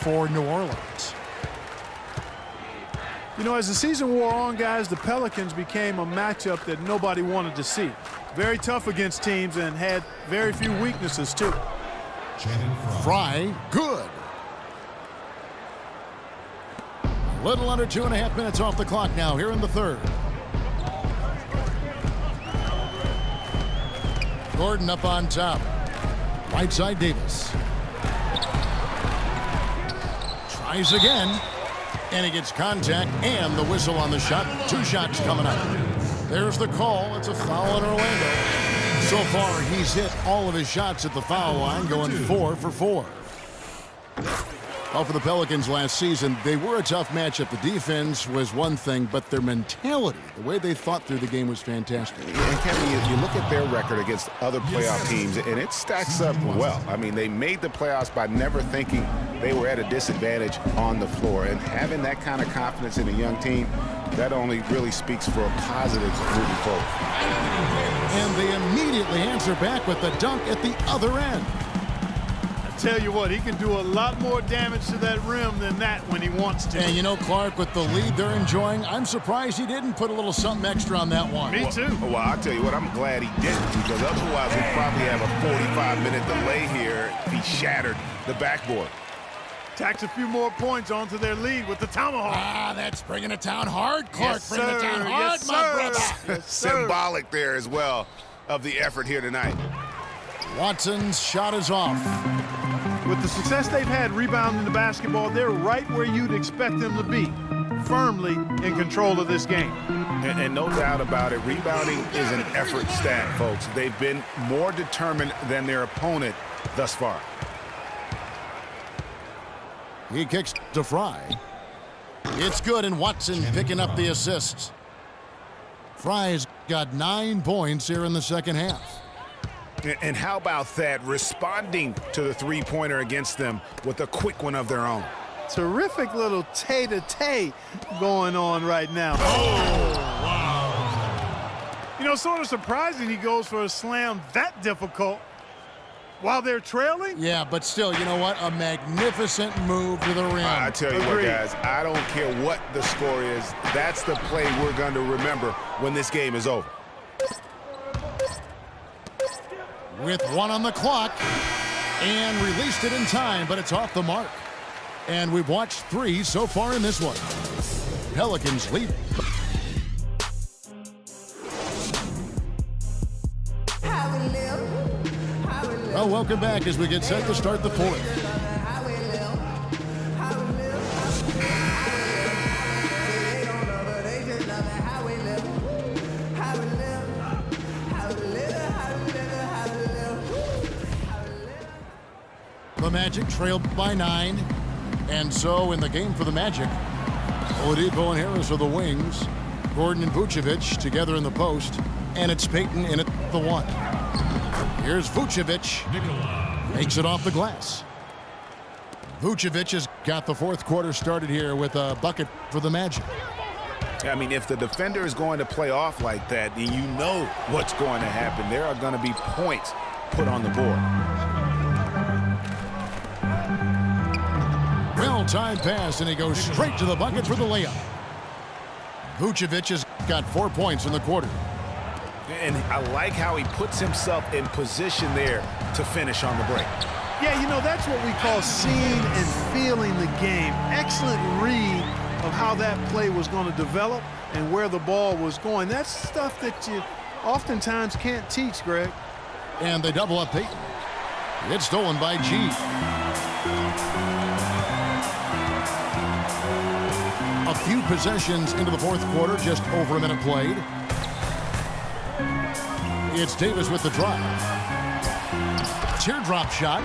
for New Orleans. You know, as the season wore on, guys, the Pelicans became a matchup that nobody wanted to see. Very tough against teams and had very few weaknesses, too. Frye, good. A little under 2.5 minutes off the clock now here in the third. Gordon up on top. Right side Davis. Tries again. And he gets contact and the whistle on the shot. 2 shots coming up. There's the call. It's a foul in Orlando. So far, he's hit all of his shots at the foul line, going 4 for 4. Well, for the Pelicans last season, they were a tough matchup. The defense was one thing, but their mentality, the way they thought through the game was fantastic. And Kevin, you look at their record against other playoff teams, and it stacks up well. I mean, they made the playoffs by never thinking they were at a disadvantage on the floor. And having that kind of confidence in a young team, that only really speaks for a positive moving forward. And they immediately answer back with the dunk at the other end. Tell you what, he can do a lot more damage to that rim than that when he wants to. And you know, Clark, with the lead they're enjoying, I'm surprised he didn't put a little something extra on that one. Me too. Well, I'll tell you what, I'm glad he didn't, because otherwise we'd probably have a 45-minute delay here if he shattered the backboard. Tacks a few more points onto their lead with the tomahawk. Ah, that's bringing it down hard, Clark. Yes, bringing it down hard, yes, my brother. Yes, Symbolic there as well of the effort here tonight. Watson's shot is off. With the success they've had rebounding the basketball, they're right where you'd expect them to be, firmly in control of this game. And no doubt about it, rebounding is an effort stat, folks. They've been more determined than their opponent thus far. He kicks to Frye. It's good, and Watson picking up the assist. Frye's got 9 points here in the second half. And how about that, responding to the three-pointer against them with a quick one of their own. Terrific little tay-to-tay going on right now. Oh, wow. You know, sort of surprising he goes for a slam that difficult while they're trailing. Yeah, but still, you know what? A magnificent move to the rim. I tell you what, guys, I don't care what the score is. That's the play we're going to remember when this game is over. With 1 on the clock, and released it in time, but it's off the mark. And we've watched 3 so far in this one. Pelicans lead. Well, welcome back as we get set to start the fourth. The Magic trailed by 9. And so in the game for the Magic, Oladipo and Harris are the wings. Gordon and Vucevic together in the post. And it's Payton in at the 1. Here's Vucevic. Makes it off the glass. Vucevic has got the fourth quarter started here with a bucket for the Magic. I mean, if the defender is going to play off like that, then you know what's going to happen. There are going to be points put on the board. Well-timed pass, and he goes straight to the bucket for the layup. Vucevic has got 4 points in the quarter. And I like how he puts himself in position there to finish on the break. Yeah, you know, that's what we call seeing and feeling the game. Excellent read of how that play was going to develop and where the ball was going. That's stuff that you oftentimes can't teach, Greg. And they double up Payton. It's stolen by G. A few possessions into the fourth quarter, just over a minute played. It's Davis with the drive. Teardrop shot.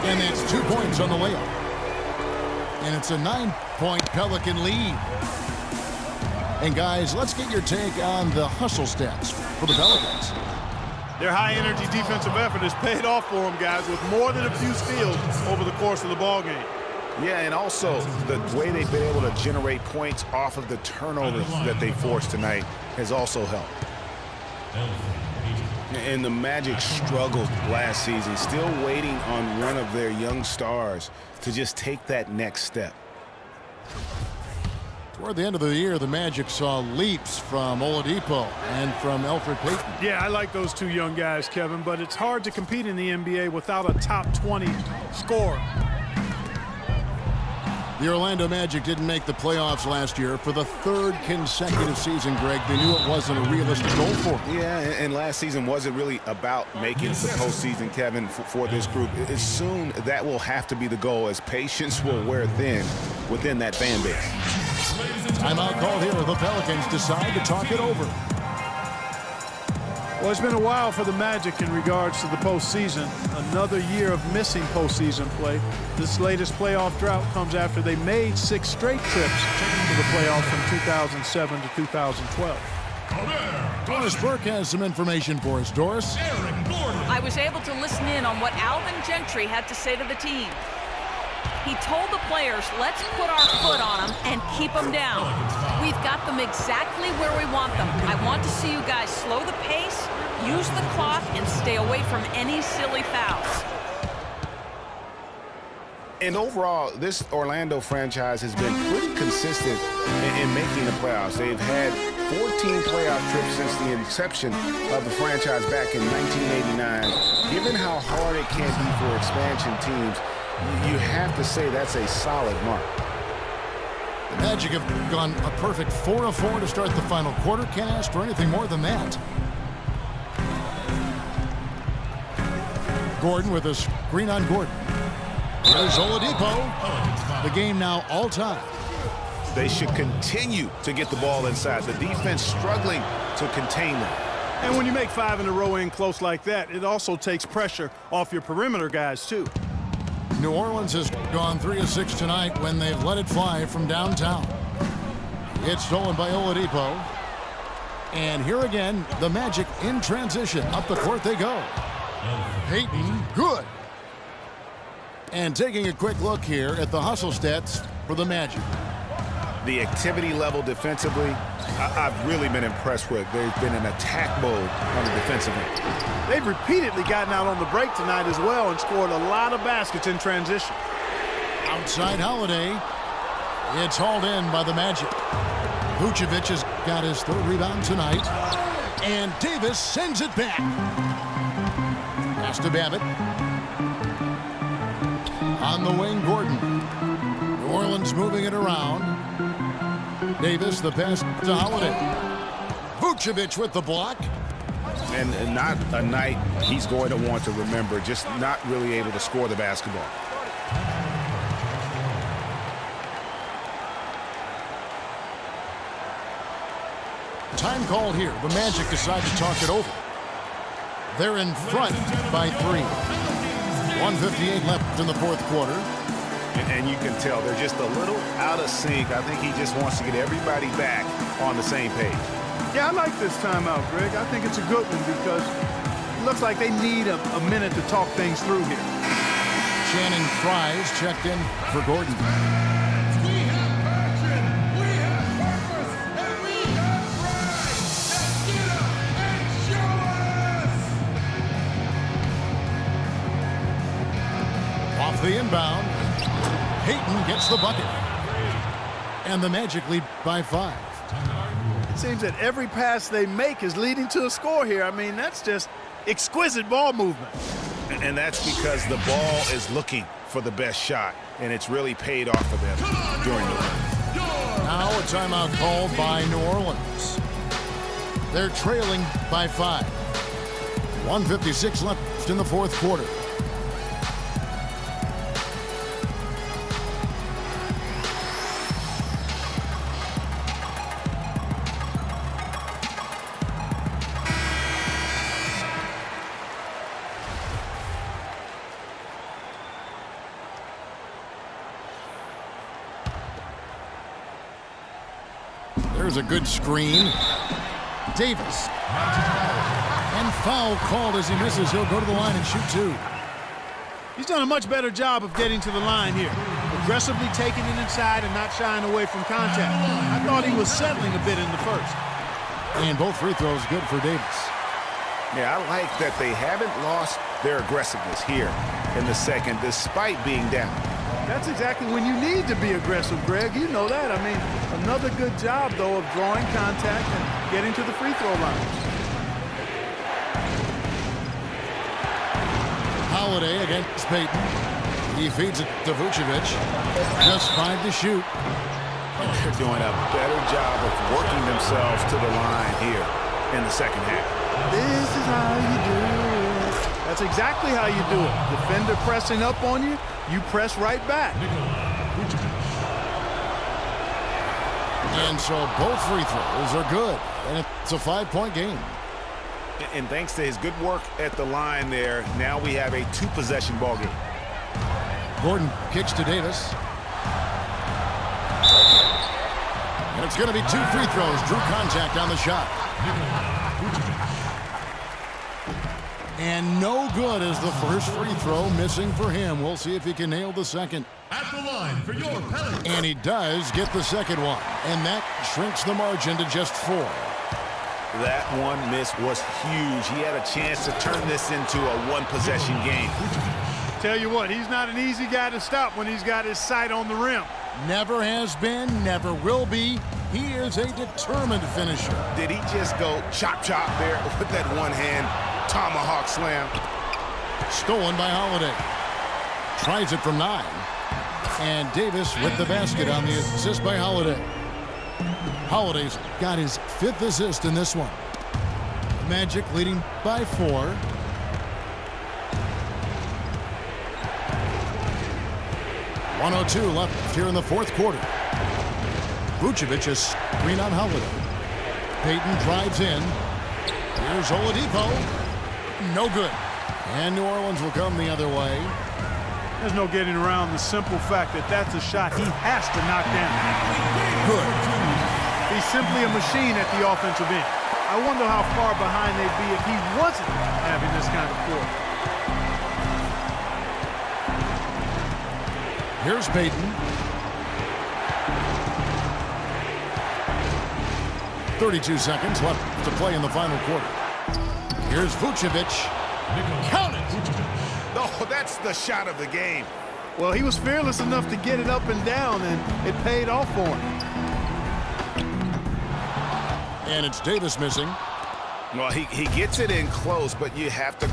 And that's 2 points on the layup. And it's a 9-point Pelican lead. And guys, let's get your take on the hustle stats for the Pelicans. Their high-energy defensive effort has paid off for them, guys, with more than a few steals over the course of the ballgame. Yeah, and also the way they've been able to generate points off of the turnovers that they forced tonight has also helped. And the Magic struggled last season, still waiting on one of their young stars to just take that next step. Toward the end of the year, the Magic saw leaps from Oladipo and from Elfrid Payton. Yeah, I like those two young guys, Kevin, but it's hard to compete in the NBA without a top 20 scorer. The Orlando Magic didn't make the playoffs last year for the third consecutive season, Greg. They knew it wasn't a realistic goal for them. Yeah, and last season wasn't really about making the postseason, Kevin, for this group. Soon that will have to be the goal, as patience will wear thin within that fan base. Timeout called here. The Pelicans decide to talk it over. Well, it's been a while for the Magic in regards to the postseason. Another year of missing postseason play. This latest playoff drought comes after they made 6 straight trips to the playoffs from 2007 to 2012. Doris Burke has some information for us. Doris? I was able to listen in on what Alvin Gentry had to say to the team. He told the players, let's put our foot on them and keep them down. We've got them exactly where we want them. I want to see you guys slow the pace, use the clock, and stay away from any silly fouls. And overall, this Orlando franchise has been pretty consistent in making the playoffs. They've had 14 playoff trips since the inception of the franchise back in 1989. Given how hard it can be for expansion teams, you have to say that's a solid mark. The Magic have gone a perfect 4 of 4 to start the final quarter. Can't ask for anything more than that. Gordon with a screen on Gordon. There's Oladipo. The game now all time. They should continue to get the ball inside. The defense struggling to contain them. And when you make 5 in a row in close like that, it also takes pressure off your perimeter guys, too. New Orleans has gone 3 of 6 tonight when they've let it fly from downtown. It's stolen by Oladipo. And here again, the Magic in transition. Up the court they go. Payton, good. And taking a quick look here at the hustle stats for the Magic. The activity level defensively, I've really been impressed with. There's been an attack mode on the defensive end. They've repeatedly gotten out on the break tonight as well and scored a lot of baskets in transition. Outside Holiday. It's hauled in by the Magic. Vucevic has got his 3rd rebound tonight. And Davis sends it back. Pass to Babbitt. On the wing, Gordon. New Orleans moving it around. Davis, the pass to Holiday. Vucevic with the block. And not a night he's going to want to remember, just not really able to score the basketball. Time called here. The Magic decide to talk it over. They're in front by 3. 1:58 left in the 4th quarter. And you can tell they're just a little out of sync. I think he just wants to get everybody back on the same page. Yeah, I like this timeout, Greg. I think it's a good one because it looks like they need a minute to talk things through here. Channing Frye's checked in for Gordon. We have passion, we have purpose, and we have pride. Now get up and show us! Off the inbound. Payton gets the bucket. And the Magic lead by 5. It seems that every pass they make is leading to a score here. I mean, that's just exquisite ball movement. And that's because the ball is looking for the best shot, and it's really paid off for them during the run. Now a timeout called by New Orleans. They're trailing by 5. 1:56 left in the 4th quarter. There's a good screen. Davis. And foul called as he misses. He'll go to the line and shoot 2. He's done a much better job of getting to the line here. Aggressively taking it inside and not shying away from contact. I thought he was settling a bit in the first. And both free throws good for Davis. Yeah, I like that they haven't lost their aggressiveness here in the second despite being down. That's exactly when you need to be aggressive, Greg. You know that. I mean, another good job, though, of drawing contact and getting to the free throw line. Holiday against Payton. He feeds it to Vucevic. Just 5 to shoot. They're doing a better job of working themselves to the line here in the second half. This is how you do it. That's exactly how you do it. Defender pressing up on you, you press right back. And so both free throws are good. And it's a 5-point game. And thanks to his good work at the line there, now we have a 2-possession ball game. Gordon kicks to Davis. And it's going to be 2 free throws. Drew contact on the shot. And no good as the first free throw missing for him. We'll see if he can nail the second. At the line for your Pelicans. And he does get the second one. And that shrinks the margin to just 4. That one miss was huge. He had a chance to turn this into a 1-possession game. Tell you what, he's not an easy guy to stop when he's got his sight on the rim. Never has been, never will be. He is a determined finisher. Did he just go chop-chop there with that one-hand tomahawk slam? Stolen by Holiday. Tries it from 9. And Davis with the basket on the assist by Holiday. Holiday's got his 5th assist in this one. Magic leading by 4. .102 left here in the fourth quarter. Vucevic is screen on Holiday. Payton drives in. Here's Oladipo. No good. And New Orleans will come the other way. There's no getting around the simple fact that that's a shot he has to knock down. Good. He's simply a machine at the offensive end. I wonder how far behind they'd be if he wasn't having this kind of quarter. Here's Payton. 32 seconds left to play in the final quarter. Here's Vucevic. Count it! Oh, that's the shot of the game. Well, he was fearless enough to get it up and down, and it paid off for him. And it's Davis missing. Well, he gets it in close, but you have to...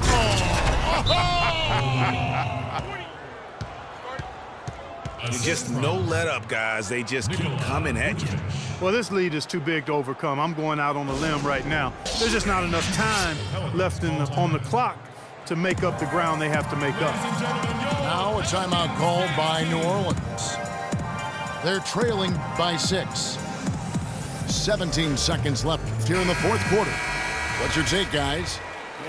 Just no let up, guys. They just keep coming at you. Well, this lead is too big to overcome. I'm going out on a limb right now. There's just not enough time left on the clock to make up the ground they have to make up. Now a timeout called by New Orleans. They're trailing by 6. 17 seconds left here in the fourth quarter. What's your take, guys?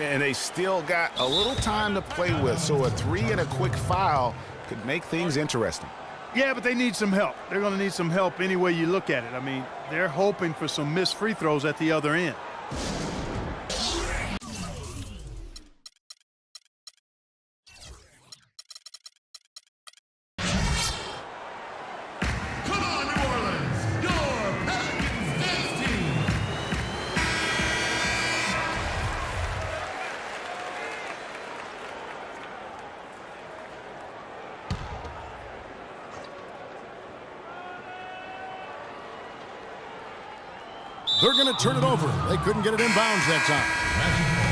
And they still got a little time to play with, so a 3 and a quick foul could make things interesting. Yeah, but they need some help. They're going to need some help any way you look at it. I mean, they're hoping for some missed free throws at the other end. Come on, New Orleans, your Pelicans dance team. They're going to turn it over. They couldn't get it in bounds that time.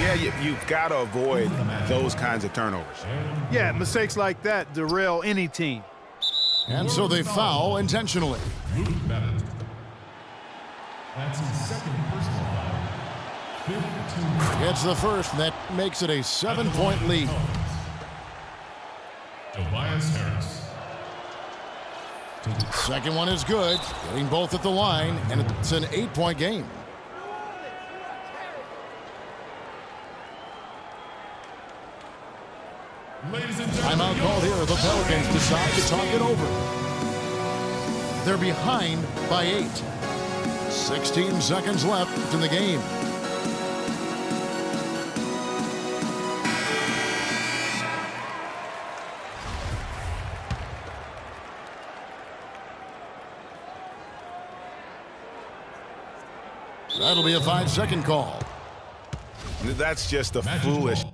Yeah, you've got to avoid those kinds of turnovers. Yeah, mistakes like that derail any team. And so they foul intentionally. That's his second personal foul. 15. It's the first, and that makes it a 7-point lead. Tobias Harris. Second one is good, getting both at the line, and it's an 8-point game. Ladies and gentlemen, Timeout called here. The Pelicans decide to talk it over. They're behind by 8. 16 seconds left in the game. That'll be a 5-second call. That's just a foolish